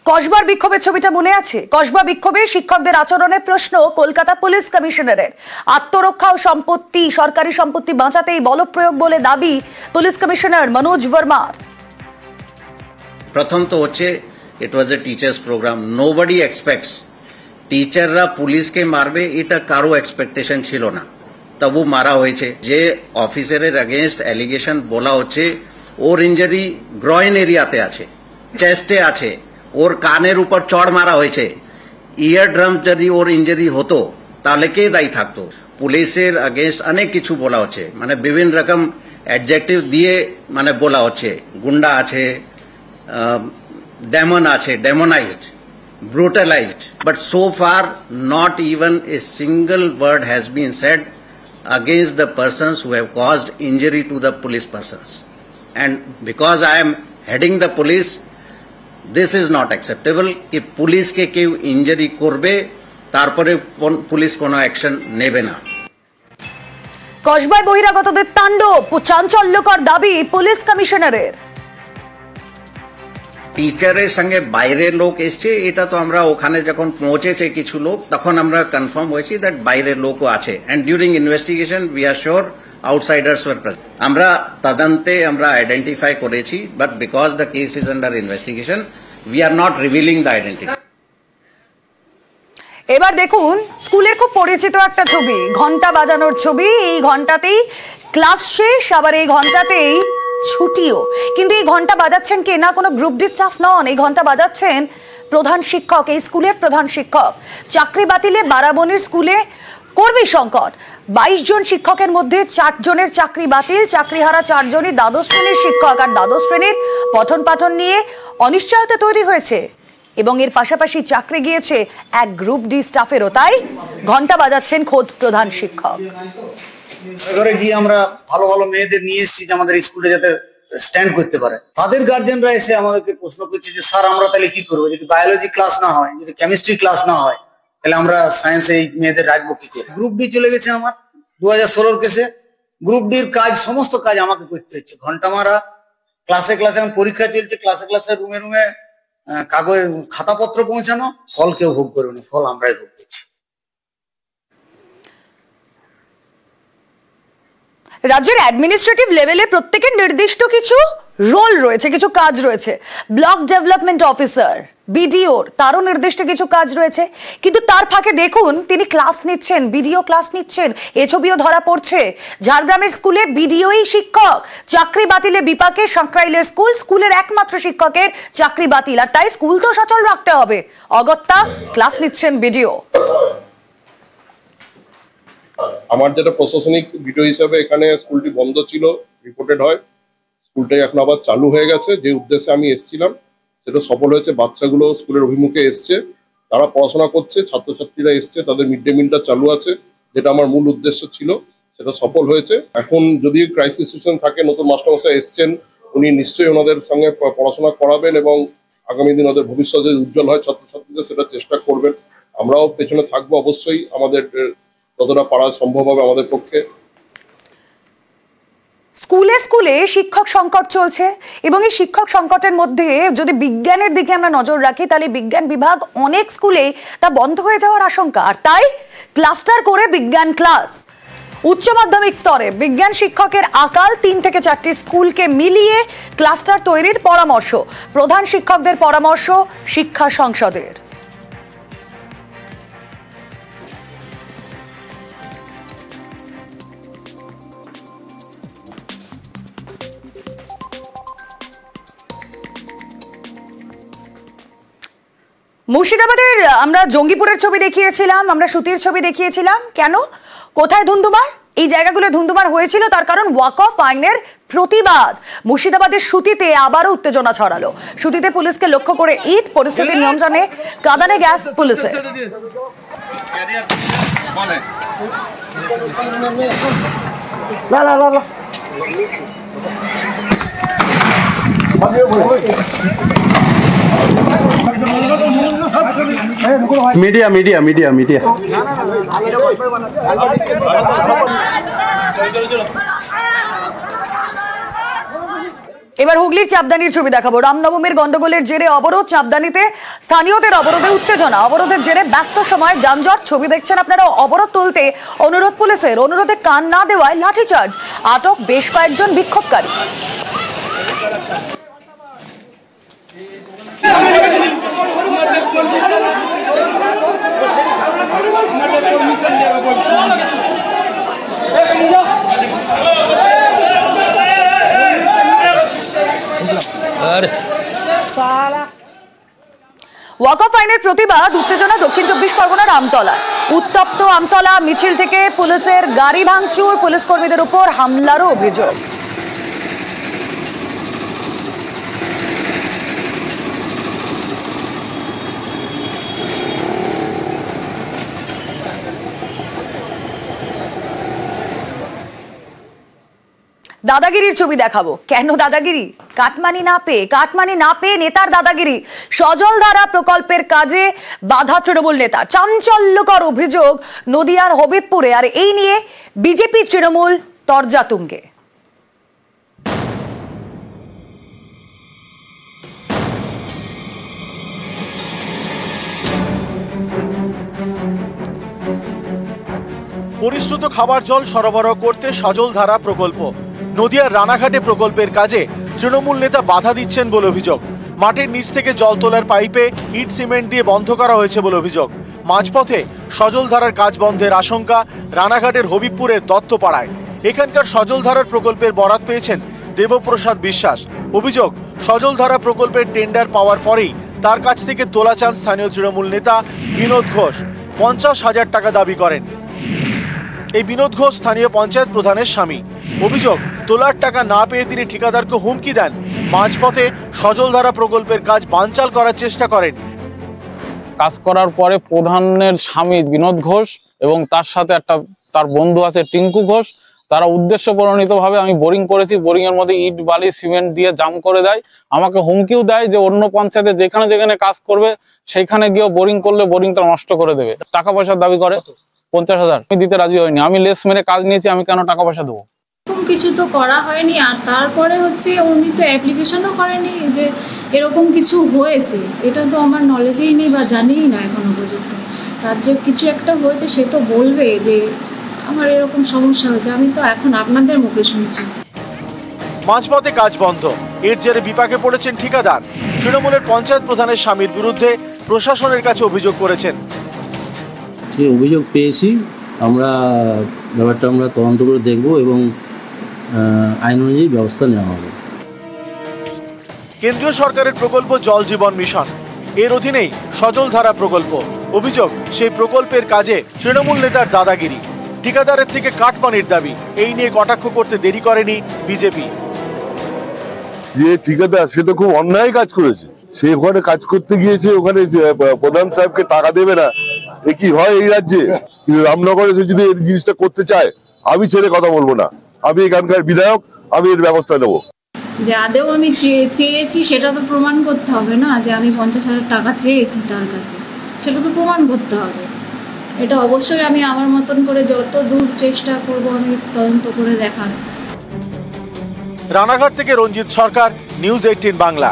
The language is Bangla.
কসবার বিক্ষোভের ছবিটা মনে আছে? কসবা বিক্ষোভে শিক্ষকদের আচরণের প্রশ্ন কলকাতা পুলিশ কমিশনারের। আত্মরক্ষা ও সম্পত্তি, সরকারি সম্পত্তি বাঁচাতেই বলপ্রয়োগ বলে দাবি পুলিশ কমিশনার মনোজ ভার্মার। প্রথম তো হচ্ছে ইট ওয়াজ এ টিচার্স প্রোগ্রাম, নোবডি এক্সপেক্টস টিচাররা পুলিশকে মারবে, এটা কারো এক্সপেকটেশন ছিল না, তবু মারা হয়েছে। যে অফিসারের এগেনস্ট অ্যালিগেশন বলা হচ্ছে ওর ইঞ্জারি গ্রয়েন এরিয়াতে আছে, চেস্টে আছে, ওর কানের উপর চড় মারা হয়েছে, ইয়ার ড্রাম যদি ওর ইঞ্জারি হতো তাহলে কে দায়ী থাকতো? পুলিশের এগেনস্ট অনেক কিছু বলা হচ্ছে, মানে বিভিন্ন রকম অ্যাডজেক্টিভ দিয়ে মানে বলা হচ্ছে, গুন্ডা আছে, ডেমন আছে, ডেমোনাইজড, brutalized, but so far not even a single word has been said against the persons who have caused injury to the police persons. And because I am heading the police, this is not acceptable ki police ke keu injury korbe tarpore police kono action nebe na। কসবায় বহিরাগতদের তাণ্ডব, চাঞ্চল্যকর দাবি পুলিশ কমিশনারের। টিচারের সঙ্গে বাইরের লোক এসছে, এটা তো আমরা ওখানে যখন পৌঁছেছে কিছু লোক তখন আমরা কনফার্ম হয়েছি দ্যাট বাইরের লোকও আছে, and during investigation we are sure outsiders were present. আমরা তদন্তে আমরা আইডেন্টিফাই করেছি, but because the case is under investigation we are not revealing the identity. এবার দেখুন স্কুলের খুব পরিচিত একটা ছবি, ঘন্টা বাজানোর ছবি। এই ঘন্টাতেই ক্লাস শেষ, আবার এই ঘন্টাতেই ছুটিও। কিন্তু এই ঘন্টা বাজাচ্ছেন কে? না কোনো গ্রুপ ডি স্টাফ নন, এই ঘন্টা বাজাচ্ছেন প্রধান শিক্ষক, এই স্কুলের প্রধান শিক্ষক। চাকরি বাতিলে বারাবণীর স্কুলে কর্মী সংকট, 22 জন শিক্ষকের মধ্যে 4 জনের চাকরি বাতিল, চাকরিহারা 4 জনই দ্বাদশ শ্রেণীর শিক্ষক। আর দ্বাদশ শ্রেণীর পঠন পাঠন নিয়ে অনিশ্চয়তা তৈরি হয়েছে এবং এর পাশাপাশি চাকরি গিয়েছে এক গ্রুপ ডি স্টাফেরও। তাই ঘন্টা বাজাচ্ছেন খোদ প্রধান শিক্ষক। ঘরে গিয়ে আমরা ভালো ভালো মেয়েদের নিয়ে এসেছি যে আমাদের স্কুলে যাতে স্ট্যান্ড করতে পারে। তাদের গার্জেনরা এসে আমাদেরকে প্রশ্ন করছে যে স্যার আমরা তাহলে কি করবো, যদি বায়োলজি ক্লাস না হয়, যদি কেমিস্ট্রি ক্লাস না হয়, তাহলে আমরা সায়েন্সে এই মেয়েদের রাখবো কি করে? গ্রুপ ডি চলে গেছে আমার 2016 কেসে। গ্রুপ ডির কাজ, সমস্ত কাজ আমাকে করতে হচ্ছে, ঘন্টা মারা, ক্লাসে ক্লাসে পরীক্ষা চলছে, ক্লাসে ক্লাসে রুমে রুমে কাগজ খাতাপত্র পৌঁছানো, ফল কেউ ভোগ করবে, ফল আমরাই ভোগ করছি। রাজ্যের অ্যাডমিনিস্ট্রেটিভ লেভেলে প্রত্যেকের নির্দিষ্ট কিছু রোল রয়েছে, কিছু কাজ রয়েছে। ব্লক ডেভেলপমেন্ট অফিসার, বিডিওর, তারও নির্দিষ্ট কিছু কাজ রয়েছে। কিন্তু তার ফাঁকে দেখুন তিনি ক্লাস নিচ্ছেন, বিডিও ক্লাস নিচ্ছেন, এ ছবিও ধরা পড়ছে। ঝাড়গ্রামের স্কুলে বিডিওই শিক্ষক, চাকরি বাতিলে বিপাকে সাঁকরাইলের স্কুল, স্কুলের একমাত্র শিক্ষকের চাকরি বাতিল, আর তাই স্কুল তো সচল রাখতে হবে, অগত্যা ক্লাস নিচ্ছেন বিডিও। আমার যেটা প্রশাসনিক ভিডিও হিসাবে এখানে স্কুলটি বন্ধ ছিল, রিপোর্টেড হয়। স্কুলটাই এখন আবার চালু হয়ে গেছে। যে উদ্দেশ্যে আমি এসেছিলাম সেটা সফল হয়েছে। বাচ্চাগুলো স্কুলের অভিমুখে এসছে, তারা পড়াশোনা করছে, ছাত্রছাত্রীরা এসছে, তাদের মিড ডে মিলটা চালু আছে, যেটা আমার মূল উদ্দেশ্য ছিল, সেটা সফল হয়েছে। এখন যদি ক্রাইসিস সিচুয়েশন থাকে, নতুন মাস্টারমশাই এসছেন, উনি নিশ্চয়ই ওনাদের সঙ্গে পড়াশোনা করাবেন এবং আগামী দিন ওদের ভবিষ্যৎ যদি উজ্জ্বল হয় ছাত্রছাত্রীদের, সেটা চেষ্টা করবেন। আমরাও পেছনে থাকবো অবশ্যই, আমাদের যতটা পারা সম্ভব হবে আমাদের পক্ষে। স্কুলে স্কুলে শিক্ষক সংকট চলছে এবং এই শিক্ষক সংকটের মধ্যে যদি বিজ্ঞানের দিকে আমরা নজর রাখি, তাহলে বিজ্ঞান বিভাগ অনেক স্কুলে তা বন্ধ হয়ে যাওয়ার আশঙ্কা। আর তাই ক্লাস্টার করে বিজ্ঞান ক্লাস। উচ্চ মাধ্যমিক স্তরে বিজ্ঞান শিক্ষকের আকাল, 3 থেকে 4টি স্কুলকে মিলিয়ে ক্লাস্টার তৈরির পরামর্শ। প্রধান শিক্ষকদের পরামর্শ শিক্ষা সংসদের। মুর্শিদাবাদের আমরা জঙ্গিপুরের ছবি দেখিয়েছিলাম, আমরা সুতির ছবি দেখিয়েছিলাম। কেন, কোথায় ধুন্ধুমার? এই জায়গাগুলো ধুন্ধুমার হয়েছিল তার কারণ ওয়াক অফ আইনের প্রতিবাদ। মুর্শিদাবাদের সুতিতে আবারও উত্তেজনা ছড়ালো। সুতিতে পুলিশকে লক্ষ্য করে ইট, পরিস্থিতি নিয়ন্ত্রণে কাঁদানে গ্যাস পুলিশের। मीडिया मीडिया मीडिया मीडिया এবার হুগলির চাপদানির ছবি দেখাবো। রামনবমীর গন্ডগোলের জেরে অবরোধ চাপদানিতে, স্থানীয়দের অবরোধে উত্তেজনা, অবরোধের জেরে ব্যস্ত সময় যানজট। ছবি দেখছেন আপনারা। অবরোধ তুলতে অনুরোধ পুলিশের, অনুরোধে কান না দেওয়ায় লাঠিচার্জ, আটক বেশ কয়েকজন বিক্ষোভকারী। ওয়াকফ আইনের প্রতিবাদ, উত্তেজনা দক্ষিণ 24 পরগনার আমতলা। উত্তপ্ত আমতলা মিছিল থেকে পুলিশের গাড়ি ভাঙচুর, পুলিশ কর্মীদের উপর হামলারও অভিযোগ। দাদাগিরির ছবি দেখাবো। কেন দাদাগিরি? কাটমানি না পেয়ে নেতার দাদাগিরি। সজলধারা প্রকল্পের কাজে বাধা তৃণমূল নেতার। চাঞ্চল্যকর অভিযোগ নদিয়ার হবিবপুরে। আর এই নিয়ে বিজেপি তৃণমূল তরজা তুঙ্গে। পরিশ্রুত খাবার জল সরবরাহ করতে সজলধারা প্রকল্প, নদিয়ার রানাঘাটে প্রকল্পের কাজে তৃণমূল নেতা বাধা দিচ্ছেন বলে অভিযোগ। মাটির নিচ থেকে জল তোলার পাইপে ইট সিমেন্ট দিয়ে বন্ধ করা হয়েছে বলে অভিযোগ। মাঝপথে সজলধারার কাজ বন্ধের আশঙ্কা রানাঘাটের হবিবপুরের দত্তপাড়ায়। এখানকার সজলধারার প্রকল্পের বরাত পেয়েছেন দেবপ্রসাদ বিশ্বাস। অভিযোগ, সজলধারা প্রকল্পের টেন্ডার পাওয়ার পরেই তার কাছ থেকে তোলা চান স্থানীয় তৃণমূল নেতা বিনোদ ঘোষ। 50,000 টাকা দাবি করেন। এই বিনোদ ঘোষ স্থানীয় পঞ্চায়েত প্রধানের স্বামী। অভিযোগ, তোলার টাকা না পেয়ে তিনি ঠিকাদারকে হুমকি দেন। মাঝপথে সজলধারা প্রকল্পের কাজ বানচাল করার চেষ্টা করেন। কাজ করার পরে প্রধানের স্বামী বিনোদ ঘোষ এবং তার সাথে তার বন্ধু আছে টিঙ্কু ঘোষ, তারা উদ্দেশ্য প্রণোদিতভাবে, আমি বোরিং করেছি, বোরিং এর মধ্যে ইট বালি সিমেন্ট দিয়ে জাম করে দেয়। আমাকে হুমকিও দেয় যে অন্য পঞ্চায়েতে যেখানে যেখানে কাজ করবে সেইখানে গিয়ে বোরিং করলে বোরিংটা নষ্ট করে দেবে। টাকা পয়সার দাবি করে 50,000। আমি দিতে রাজি হয়নি। আমি লেস মেরে কাজ নিয়েছি, আমি কেন টাকা পয়সা দেবো? কিছু তো করা হয়নি। আর তারপরে হচ্ছে উনি তো অ্যাপ্লিকেশনও করেনি যে এরকম কিছু হয়েছে। এটা তো আমার নলেজেই নেই বা জানিই না এখনো পর্যন্ত। তার যে কিছু একটা হয়েছে সে তো বলবে যে আমার এরকম সমস্যা হয়েছে। আমি তো এখন আপনাদের মুখে শুনছি। মাঝপথে কাজ বন্ধ, এর জেরে বিপাকে পড়েছেন ঠিকাদার। তৃণমূলের পঞ্চায়েত প্রধানের স্বামীর বিরুদ্ধে প্রশাসনের কাছে অভিযোগ করেছেন। যে অভিযোগ পেয়েছি আমরা ব্যাপারটা তদন্ত করে দেখব এবং আইন অনুযায়ী ব্যবস্থা নেওয়া হবে। কেন্দ্রীয় সরকারের প্রকল্প জল জীবন মিশন, এর অধীনেই সজলধারা প্রকল্প। অভিযোগ, সেই প্রকল্পের কাজে তৃণমূল নেতার দাদাগিরি, ঠিকাদারের থেকে কাটমানির দাবি। এই নিয়ে কটাক্ষ করতে দেরি করেনি বিজেপি। যে ঠিকাদার সে তো খুব অন্যায় কাজ করেছে। সে ওখানে কাজ করতে গিয়েছে, ওখানে প্রধান সাহেবকে টাকা দেবে না, এ কি হয় এই রাজ্যে? রামনগরে সে যদি এই জিনিসটা করতে চায়, আমি ছেড়ে কথা বলবো না। আমি এখানকার বিধায়ক, আমি এর ব্যবস্থা নেবো। যে আদেও আমি চেয়েছি সেটা তো প্রমাণ করতে হবে না, যে আমি 50,000 টাকা চেয়েছি তার কাছে, সেটা তো প্রমাণ করতে হবে। এটা অবশ্যই আমি আমার মতন করে যত দূর চেষ্টা করব আমি তদন্ত করে দেখার। রানাঘাট থেকে রঞ্জিত সরকার, নিউজ 18 বাংলা।